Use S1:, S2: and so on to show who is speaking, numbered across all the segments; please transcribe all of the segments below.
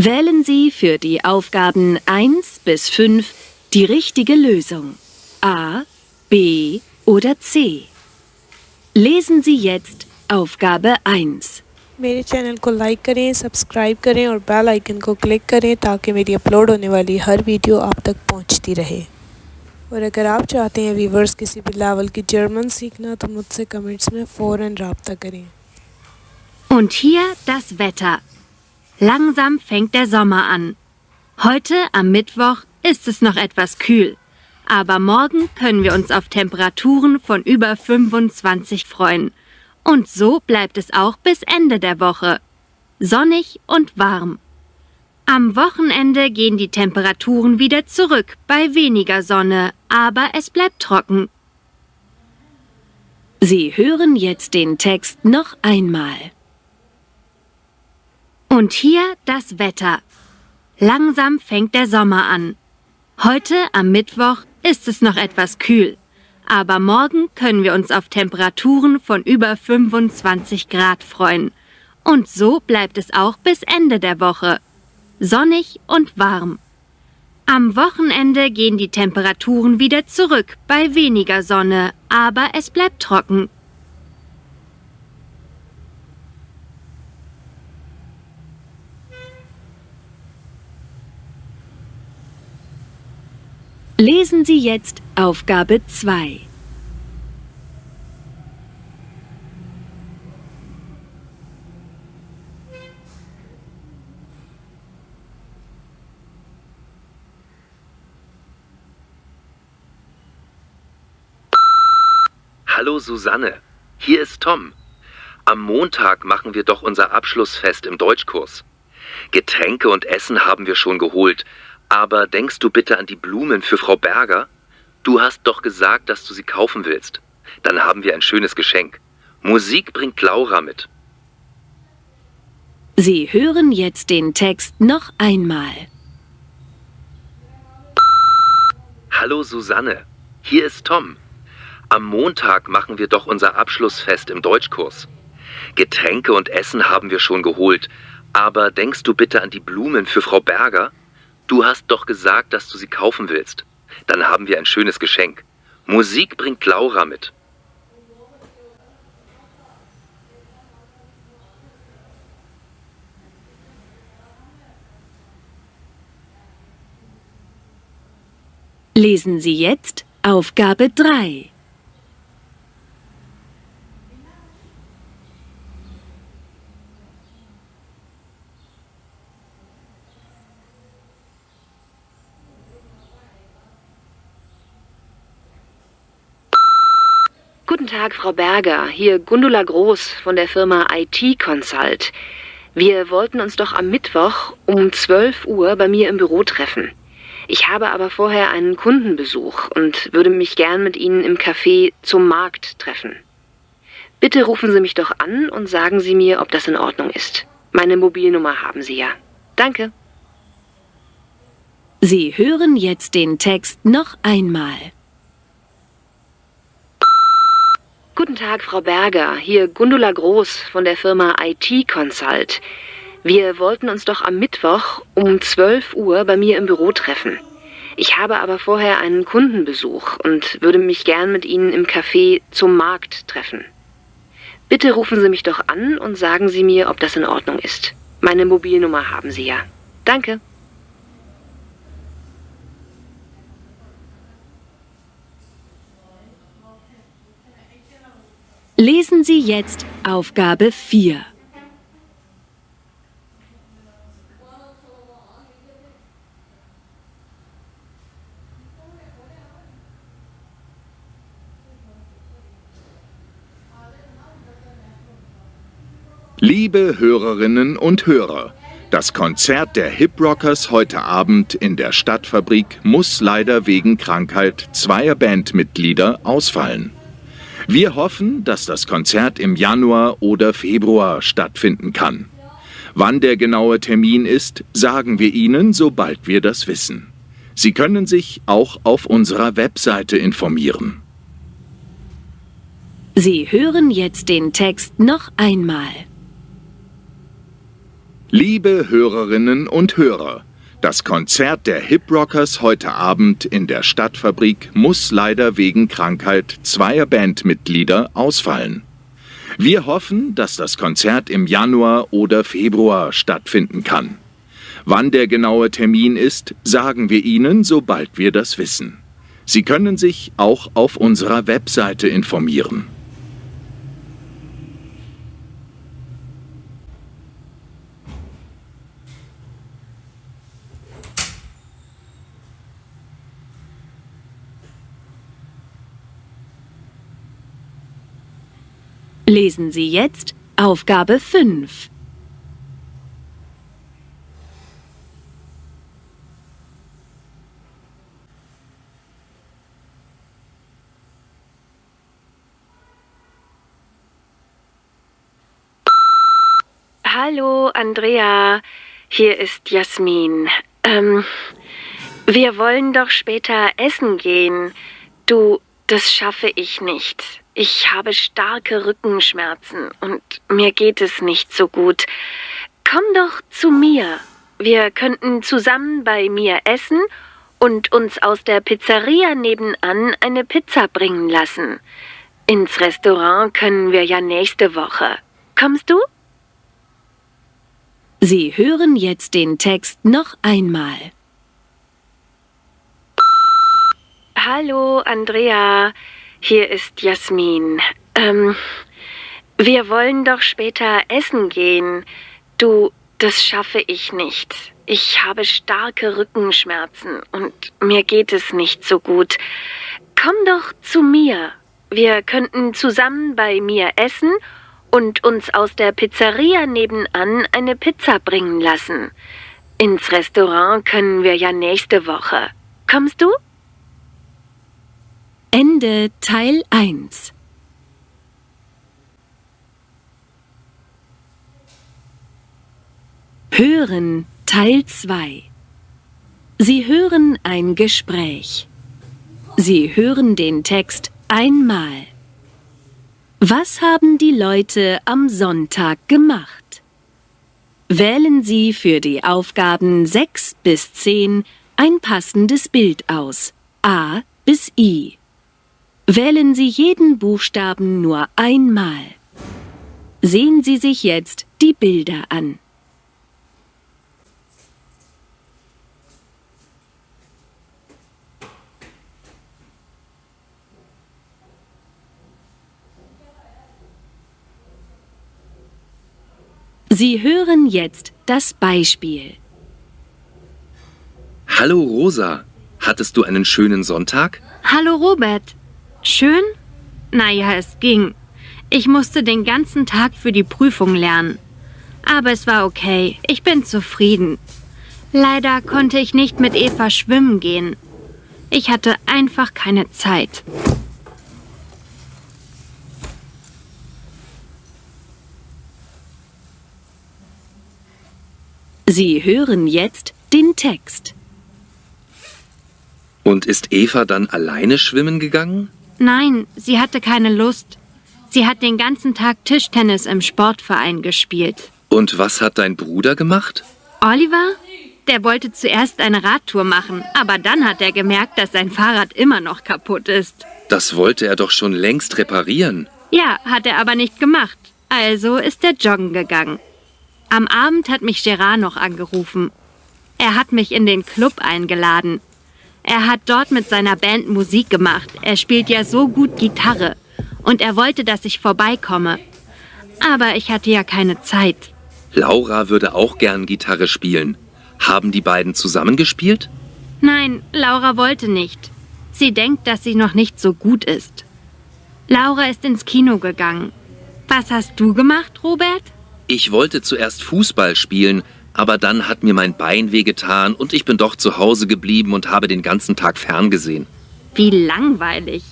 S1: Wählen Sie für die Aufgaben 1 bis 5 die richtige Lösung. A, B oder C. Lesen Sie jetzt Aufgabe 1.
S2: मेरे चैनल को लाइक करें, सब्सक्राइब करें और bell icon को क्लिक करें ताकि मेरी अपलोड होने वाली हर वीडियो आप तक पहुंचती रहे। और अगर आप चाहते हैं व्यूवर्स किसी भी लेवल की जर्मन सीखना तो मुझसे कमेंट्स में फ़ौरन राब्ता करें।
S1: Und hier das Wetter. Langsam fängt der Sommer an. Heute am Mittwoch ist es noch etwas kühl, aber morgen können wir uns auf Temperaturen von über 25 freuen. Und so bleibt es auch bis Ende der Woche. Sonnig und warm. Am Wochenende gehen die Temperaturen wieder zurück bei weniger Sonne, aber es bleibt trocken. Sie hören jetzt den Text noch einmal. Und hier das Wetter. Langsam fängt der Sommer an. Heute am Mittwoch ist es noch etwas kühl, aber morgen können wir uns auf Temperaturen von über 25 Grad freuen. Und so bleibt es auch bis Ende der Woche. Sonnig und warm. Am Wochenende gehen die Temperaturen wieder zurück bei weniger Sonne, aber es bleibt trocken. Lesen Sie jetzt Aufgabe 2.
S3: Hallo Susanne, hier ist Tom. Am Montag machen wir doch unser Abschlussfest im Deutschkurs. Getränke und Essen haben wir schon geholt, aber denkst du bitte an die Blumen für Frau Berger? Du hast doch gesagt, dass du sie kaufen willst. Dann haben wir ein schönes Geschenk. Musik bringt Laura mit.
S1: Sie hören jetzt den Text noch einmal.
S3: Hallo Susanne, hier ist Tom. Am Montag machen wir doch unser Abschlussfest im Deutschkurs. Getränke und Essen haben wir schon geholt, aber denkst du bitte an die Blumen für Frau Berger? Du hast doch gesagt, dass du sie kaufen willst. Dann haben wir ein schönes Geschenk. Musik bringt Laura mit.
S1: Lesen Sie jetzt Aufgabe 3.
S4: Guten Tag, Frau Berger. Hier Gundula Groß von der Firma IT Consult. Wir wollten uns doch am Mittwoch um 12 Uhr bei mir im Büro treffen. Ich habe aber vorher einen Kundenbesuch und würde mich gern mit Ihnen im Café zum Markt treffen. Bitte rufen Sie mich doch an und sagen Sie mir, ob das in Ordnung ist. Meine Mobilnummer haben Sie ja. Danke.
S1: Sie hören jetzt den Text noch einmal.
S4: Guten Tag, Frau Berger. Hier Gundula Groß von der Firma IT Consult. Wir wollten uns doch am Mittwoch um 12 Uhr bei mir im Büro treffen. Ich habe aber vorher einen Kundenbesuch und würde mich gern mit Ihnen im Café zum Markt treffen. Bitte rufen Sie mich doch an und sagen Sie mir, ob das in Ordnung ist. Meine Mobilnummer haben Sie ja. Danke.
S1: Lesen Sie jetzt Aufgabe 4.
S5: Liebe Hörerinnen und Hörer, das Konzert der Hip Rockers heute Abend in der Stadtfabrik muss leider wegen Krankheit zweier Bandmitglieder ausfallen. Wir hoffen, dass das Konzert im Januar oder Februar stattfinden kann. Wann der genaue Termin ist, sagen wir Ihnen, sobald wir das wissen. Sie können sich auch auf unserer Webseite informieren.
S1: Sie hören jetzt den Text noch einmal.
S5: Liebe Hörerinnen und Hörer, das Konzert der Hip Rockers heute Abend in der Stadtfabrik muss leider wegen Krankheit zweier Bandmitglieder ausfallen. Wir hoffen, dass das Konzert im Januar oder Februar stattfinden kann. Wann der genaue Termin ist, sagen wir Ihnen, sobald wir das wissen. Sie können sich auch auf unserer Webseite informieren.
S1: Lesen Sie jetzt Aufgabe 5.
S4: Hallo, Andrea. Hier ist Jasmin. Wir wollen doch später essen gehen. Du, das schaffe ich nicht. Ich habe starke Rückenschmerzen und mir geht es nicht so gut. Komm doch zu mir. Wir könnten zusammen bei mir essen und uns aus der Pizzeria nebenan eine Pizza bringen lassen. Ins Restaurant können wir ja nächste Woche. Kommst du?
S1: Sie hören jetzt den Text noch einmal.
S4: Hallo, Andrea. Hier ist Jasmin. Wir wollen doch später essen gehen. Du, das schaffe ich nicht. Ich habe starke Rückenschmerzen und mir geht es nicht so gut. Komm doch zu mir. Wir könnten zusammen bei mir essen und uns aus der Pizzeria nebenan eine Pizza bringen lassen. Ins Restaurant können wir ja nächste Woche. Kommst du?
S1: Ende Teil 1. Hören Teil 2. Sie hören ein Gespräch. Sie hören den Text einmal. Was haben die Leute am Sonntag gemacht? Wählen Sie für die Aufgaben 6 bis 10 ein passendes Bild aus, A bis I. Wählen Sie jeden Buchstaben nur einmal. Sehen Sie sich jetzt die Bilder an. Sie hören jetzt das Beispiel.
S3: Hallo Rosa, hattest du einen schönen Sonntag?
S1: Hallo Robert. Schön? Naja, es ging. Ich musste den ganzen Tag für die Prüfung lernen. Aber es war okay. Ich bin zufrieden. Leider konnte ich nicht mit Eva schwimmen gehen. Ich hatte einfach keine Zeit. Sie hören jetzt den Text.
S3: Und ist Eva dann alleine schwimmen gegangen?
S1: Nein, sie hatte keine Lust. Sie hat den ganzen Tag Tischtennis im Sportverein gespielt.
S3: Und was hat dein Bruder gemacht?
S1: Oliver? Der wollte zuerst eine Radtour machen, aber dann hat er gemerkt, dass sein Fahrrad immer noch kaputt ist.
S3: Das wollte er doch schon längst reparieren.
S1: Ja, hat er aber nicht gemacht. Also ist er joggen gegangen. Am Abend hat mich Gerard noch angerufen. Er hat mich in den Club eingeladen. Er hat dort mit seiner Band Musik gemacht. Er spielt ja so gut Gitarre. Und er wollte, dass ich vorbeikomme. Aber ich hatte ja keine Zeit.
S3: Laura würde auch gern Gitarre spielen. Haben die beiden zusammen gespielt?
S1: Nein, Laura wollte nicht. Sie denkt, dass sie noch nicht so gut ist. Laura ist ins Kino gegangen. Was hast du gemacht, Robert?
S3: Ich wollte zuerst Fußball spielen, aber dann hat mir mein Bein wehgetan und ich bin doch zu Hause geblieben und habe den ganzen Tag ferngesehen.
S1: Wie langweilig.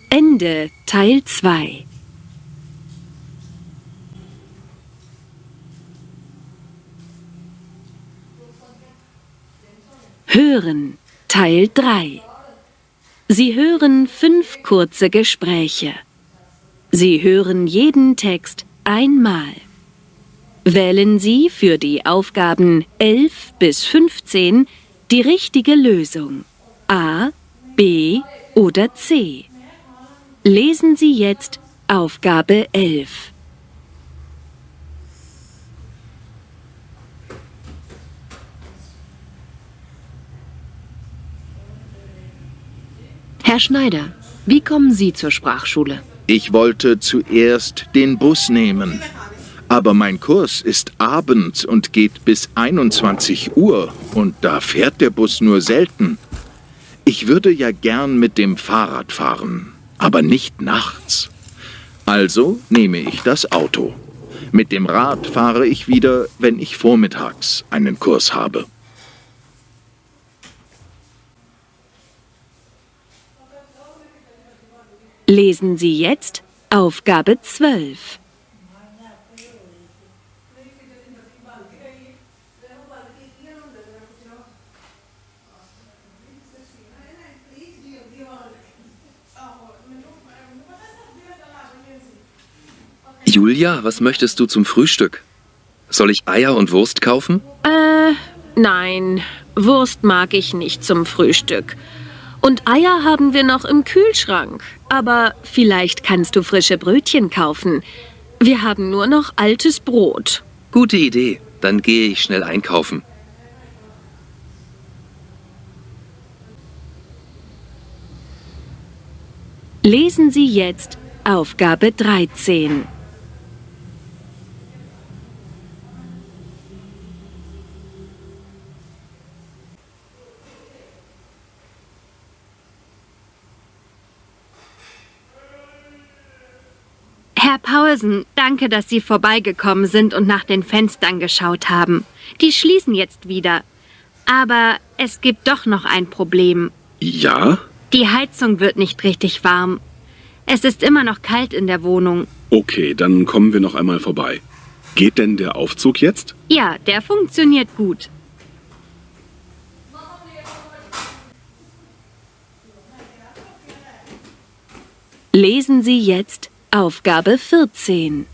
S1: Ende Teil 2. Hören Teil 3. Sie hören 5 kurze Gespräche. Sie hören jeden Text einmal. Wählen Sie für die Aufgaben 11 bis 15 die richtige Lösung. A, B oder C. Lesen Sie jetzt Aufgabe 11.
S4: Herr Schneider, wie kommen Sie zur Sprachschule?
S5: Ich wollte zuerst den Bus nehmen. Aber mein Kurs ist abends und geht bis 21 Uhr und da fährt der Bus nur selten. Ich würde ja gern mit dem Fahrrad fahren, aber nicht nachts. Also nehme ich das Auto. Mit dem Rad fahre ich wieder, wenn ich vormittags einen Kurs habe.
S1: Lesen Sie jetzt Aufgabe 12.
S3: Julia, was möchtest du zum Frühstück? Soll ich Eier und Wurst kaufen?
S1: Nein, Wurst mag ich nicht zum Frühstück. Und Eier haben wir noch im Kühlschrank. Aber vielleicht kannst du frische Brötchen kaufen. Wir haben nur noch altes Brot.
S3: Gute Idee. Dann gehe ich schnell einkaufen.
S1: Lesen Sie jetzt Aufgabe 13.
S6: Herr Paulsen, danke, dass Sie vorbeigekommen sind und nach den Fenstern geschaut haben. Die schließen jetzt wieder. Aber es gibt doch noch ein Problem.
S7: Ja?
S6: Die Heizung wird nicht richtig warm. Es ist immer noch kalt in der Wohnung.
S7: Okay, dann kommen wir noch einmal vorbei. Geht denn der Aufzug jetzt?
S6: Ja, der funktioniert gut.
S1: Lesen Sie jetzt Aufgabe 14.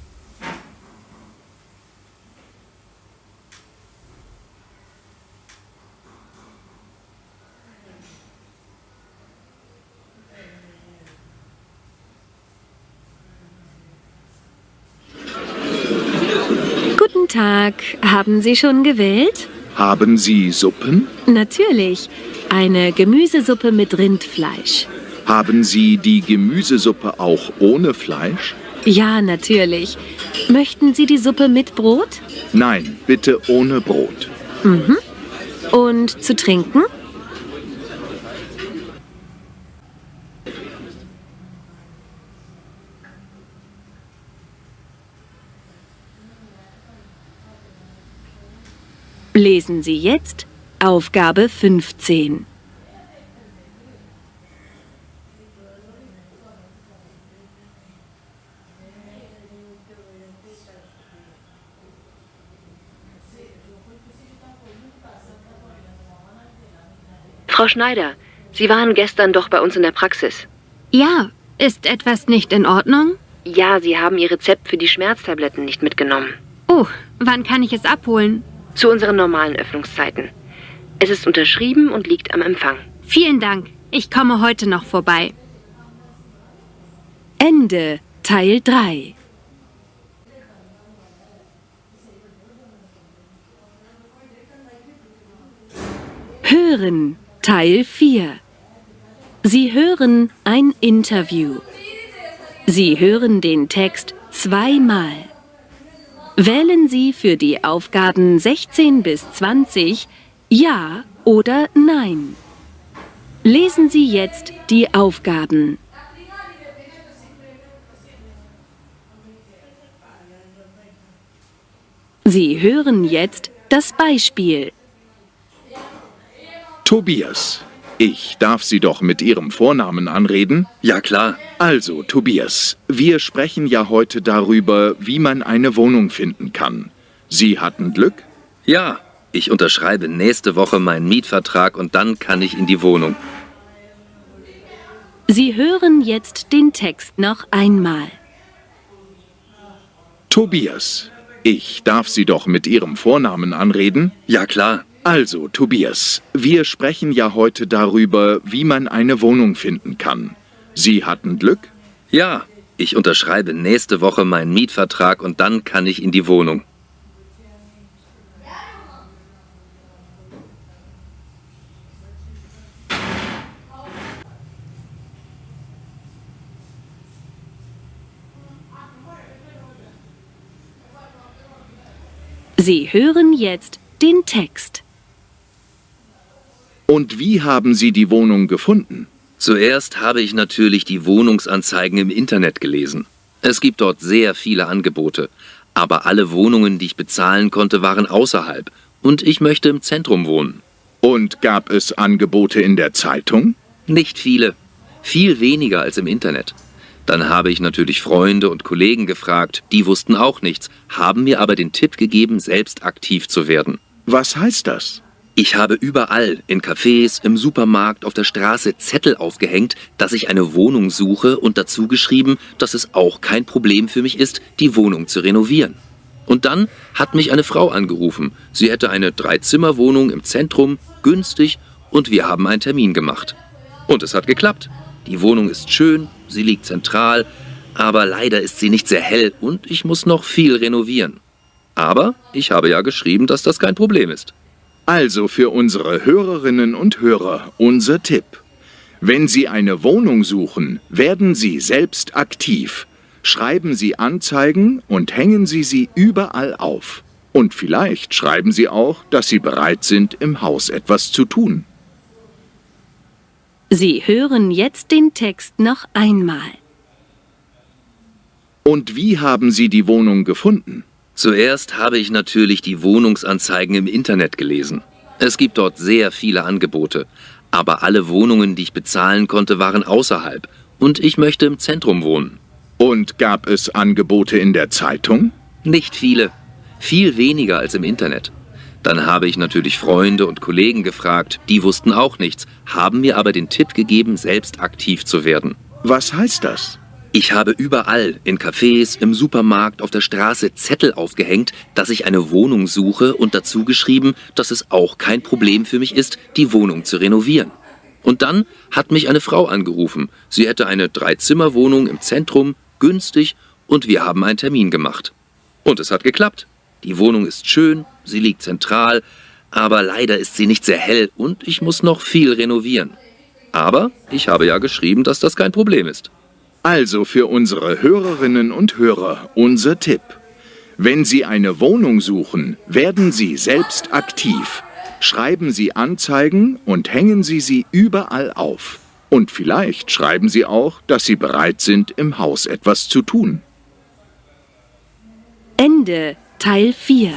S1: Guten Tag. Haben Sie schon gewählt?
S5: Haben Sie Suppen?
S1: Natürlich. Eine Gemüsesuppe mit Rindfleisch.
S5: Haben Sie die Gemüsesuppe auch ohne Fleisch?
S1: Ja, natürlich. Möchten Sie die Suppe mit Brot?
S5: Nein, bitte ohne Brot.
S1: Und zu trinken? Lesen Sie jetzt Aufgabe 15.
S4: Frau Schneider, Sie waren gestern doch bei uns in der Praxis.
S6: Ja, ist etwas nicht in Ordnung?
S4: Ja, Sie haben Ihr Rezept für die Schmerztabletten nicht mitgenommen.
S6: Oh, wann kann ich es abholen?
S4: Zu unseren normalen Öffnungszeiten. Es ist unterschrieben und liegt am Empfang.
S6: Vielen Dank. Ich komme heute noch vorbei.
S1: Ende Teil 3. Hören Teil 4. Sie hören ein Interview. Sie hören den Text zweimal. Wählen Sie für die Aufgaben 16 bis 20 Ja oder Nein. Lesen Sie jetzt die Aufgaben. Sie hören jetzt das Beispiel.
S5: Tobias, ich darf Sie doch mit Ihrem Vornamen anreden?
S3: Ja, klar.
S5: Also, Tobias, wir sprechen ja heute darüber, wie man eine Wohnung finden kann. Sie hatten Glück?
S3: Ja, ich unterschreibe nächste Woche meinen Mietvertrag und dann kann ich in die Wohnung.
S1: Sie hören jetzt den Text noch einmal.
S5: Tobias, Ich darf Sie doch mit Ihrem Vornamen anreden?
S3: Ja, klar.
S5: Also, Tobias, wir sprechen ja heute darüber, wie man eine Wohnung finden kann. Sie hatten Glück?
S3: Ja, ich unterschreibe nächste Woche meinen Mietvertrag und dann kann ich in die Wohnung.
S1: Sie hören jetzt den Text.
S5: Und wie haben Sie die Wohnung gefunden?
S3: Zuerst habe ich natürlich die Wohnungsanzeigen im Internet gelesen. Es gibt dort sehr viele Angebote, aber alle Wohnungen, die ich bezahlen konnte, waren außerhalb und ich möchte im Zentrum wohnen.
S5: Und gab es Angebote in der Zeitung?
S3: Nicht viele, viel weniger als im Internet. Dann habe ich natürlich Freunde und Kollegen gefragt, die wussten auch nichts, haben mir aber den Tipp gegeben, selbst aktiv zu werden.
S5: Was heißt das?
S3: Ich habe überall, in Cafés, im Supermarkt, auf der Straße Zettel aufgehängt, dass ich eine Wohnung suche und dazu geschrieben, dass es auch kein Problem für mich ist, die Wohnung zu renovieren. Und dann hat mich eine Frau angerufen. Sie hätte eine 3-Zimmer-Wohnung im Zentrum, günstig, und wir haben einen Termin gemacht. Und es hat geklappt. Die Wohnung ist schön, sie liegt zentral, aber leider ist sie nicht sehr hell und ich muss noch viel renovieren. Aber ich habe ja geschrieben, dass das kein Problem ist.
S5: Also für unsere Hörerinnen und Hörer unser Tipp. Wenn Sie eine Wohnung suchen, werden Sie selbst aktiv. Schreiben Sie Anzeigen und hängen Sie sie überall auf. Und vielleicht schreiben Sie auch, dass Sie bereit sind, im Haus etwas zu tun.
S1: Sie hören jetzt den Text noch einmal.
S5: Und wie haben Sie die Wohnung gefunden?
S3: Zuerst habe ich natürlich die Wohnungsanzeigen im Internet gelesen. Es gibt dort sehr viele Angebote, aber alle Wohnungen, die ich bezahlen konnte, waren außerhalb und ich möchte im Zentrum wohnen.
S5: Und gab es Angebote in der Zeitung?
S3: Nicht viele, viel weniger als im Internet. Dann habe ich natürlich Freunde und Kollegen gefragt, die wussten auch nichts, haben mir aber den Tipp gegeben, selbst aktiv zu werden.
S5: Was heißt das?
S3: Ich habe überall, in Cafés, im Supermarkt, auf der Straße Zettel aufgehängt, dass ich eine Wohnung suche und dazu geschrieben, dass es auch kein Problem für mich ist, die Wohnung zu renovieren. Und dann hat mich eine Frau angerufen. Sie hätte eine 3-Zimmer-Wohnung im Zentrum, günstig, und wir haben einen Termin gemacht. Und es hat geklappt. Die Wohnung ist schön, sie liegt zentral, aber leider ist sie nicht sehr hell und ich muss noch viel renovieren. Aber ich habe ja geschrieben, dass das kein Problem ist.
S5: Also für unsere Hörerinnen und Hörer unser Tipp. Wenn Sie eine Wohnung suchen, werden Sie selbst aktiv. Schreiben Sie Anzeigen und hängen Sie sie überall auf. Und vielleicht schreiben Sie auch, dass Sie bereit sind, im Haus etwas zu tun.
S1: Ende Teil 4.